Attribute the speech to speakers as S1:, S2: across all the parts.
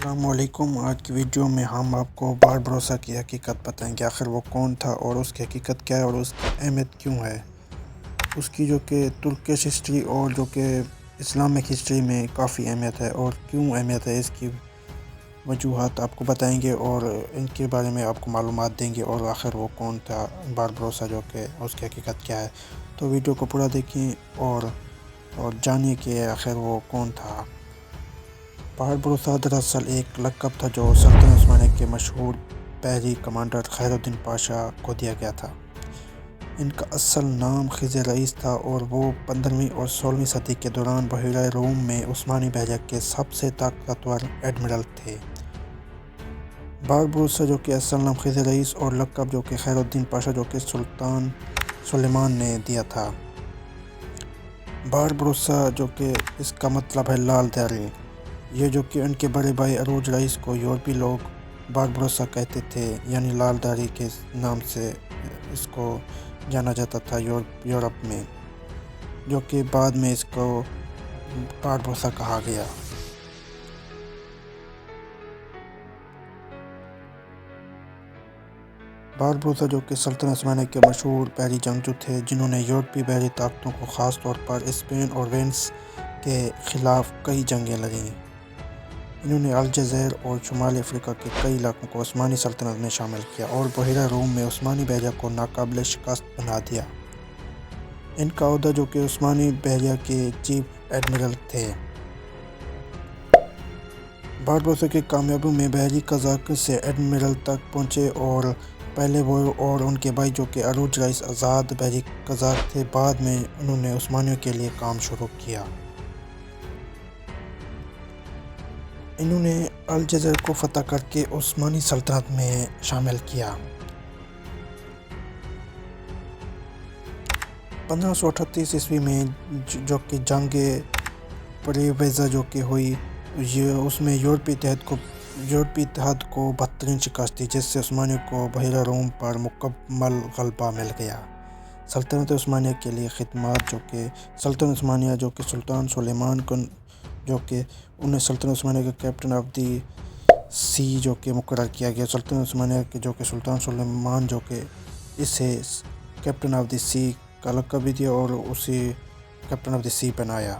S1: السلام علیکم۔ آج کی ویڈیو میں ہم آپ کو باربروسا کی حقیقت بتائیں گے، آخر وہ کون تھا اور اس کی حقیقت کیا ہے اور اس کی اہمیت کیوں ہے۔ اس کی جو کہ ترکش ہسٹری اور جو کہ اسلامک ہسٹری میں کافی اہمیت ہے، اور کیوں اہمیت ہے اس کی وجوہات آپ کو بتائیں گے اور ان کے بارے میں آپ کو معلومات دیں گے، اور آخر وہ کون تھا باربروسا، جو کہ اس کی حقیقت کیا ہے۔ تو ویڈیو کو پورا دیکھیں اور جانیے کہ آخر وہ کون تھا۔ باربروسا دراصل ایک لقب تھا جو سلطنت عثمانیہ کے مشہور بحری کمانڈر خیر الدین پاشا کو دیا گیا تھا۔ ان کا اصل نام خضر رئیس تھا اور وہ 15ویں اور 16ویں صدی کے دوران بحیرہ روم میں عثمانی بحریہ کے سب سے طاقتور ایڈمرل تھے۔ باربروسا جو کہ اصل نام خضر رئیس اور لقب جو کہ خیر الدین پاشا جو کہ سلطان سلیمان نے دیا تھا۔ باربروسا جو کہ اس کا مطلب ہے لال دری، یہ جو کہ ان کے بڑے بھائی عروج رئیس کو یورپی لوگ باربروسا کہتے تھے، یعنی لال دری کے نام سے اس کو جانا جاتا تھا یورپ میں، جو کہ بعد میں اس کو باربروسا کہا گیا۔ باربروسا جو کہ سلطنت عثمانیہ کے مشہور بحری جنگجو تھے، جنہوں نے یورپی بحری طاقتوں کو خاص طور پر اسپین اور وینس کے خلاف کئی جنگیں لڑیں۔ انہوں نے الجزائر اور شمالی افریقہ کے کئی علاقوں کو عثمانی سلطنت میں شامل کیا اور بحیرہ روم میں عثمانی بحریہ کو ناقابل شکست بنا دیا۔ ان کا عہدہ جو کہ عثمانی بحریہ کے چیف ایڈمرل تھے۔ باربروسا کی کامیابیوں میں بحری قزاق سے ایڈمرل تک پہنچے، اور پہلے وہ اور ان کے بھائی جو کہ عروج رئیس آزاد بحری قزاق تھے، بعد میں انہوں نے عثمانیوں کے لیے کام شروع کیا۔ انہوں نے الجزائر کو فتح کر کے عثمانی سلطنت میں شامل کیا۔ 1538 عیسوی میں جو کہ جنگ پریویزا جو کہ ہوئی، اس میں یورپی اتحاد کو بدترین شکست دی، جس سے عثمانیوں کو بحیرہ روم پر مکمل غلبہ مل گیا۔ سلطنت عثمانیہ کے لیے خدمات جو کہ سلطنت عثمانیہ جو کہ سلطان سلیمان کو جو کہ انہیں سلطنت عثمانیہ کے کیپٹن آف دی سی جو کہ مقرر کیا گیا۔ سلطنت عثمانیہ کے جو کہ سلطان سلیمان جو کہ اسے کیپٹن آف دی سی کا لقب بھی دیا اور اسے کیپٹن آف دی سی بنایا۔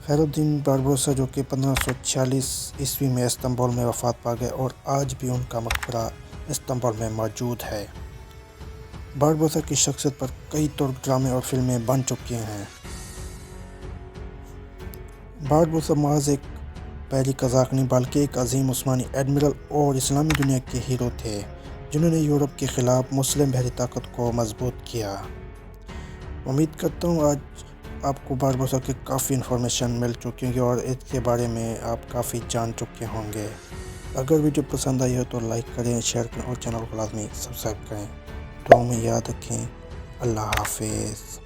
S1: خیر الدین باربروسا جو کہ 1546 عیسوی میں استنبول میں وفات پا گئے، اور آج بھی ان کا مقبرہ استنبول میں موجود ہے۔ باربروسا کی شخصیت پر کئی ترک ڈرامے اور فلمیں بن چکی ہیں۔ باربروسا محض ایک بحری قزاق نہیں بلکہ ایک عظیم عثمانی ایڈمرل اور اسلامی دنیا کے ہیرو تھے، جنہوں نے یورپ کے خلاف مسلم بحری طاقت کو مضبوط کیا۔ امید کرتا ہوں آج آپ کو باربروسا کی کافی انفارمیشن مل چکی ہوگی اور اس کے بارے میں آپ کافی جان چکے ہوں گے۔ اگر ویڈیو پسند آئی ہو تو لائک کریں، شیئر کریں اور چینل کو لازمی سبسکرائب کریں۔ دعاؤں میں یاد رکھیں۔ اللہ حافظ۔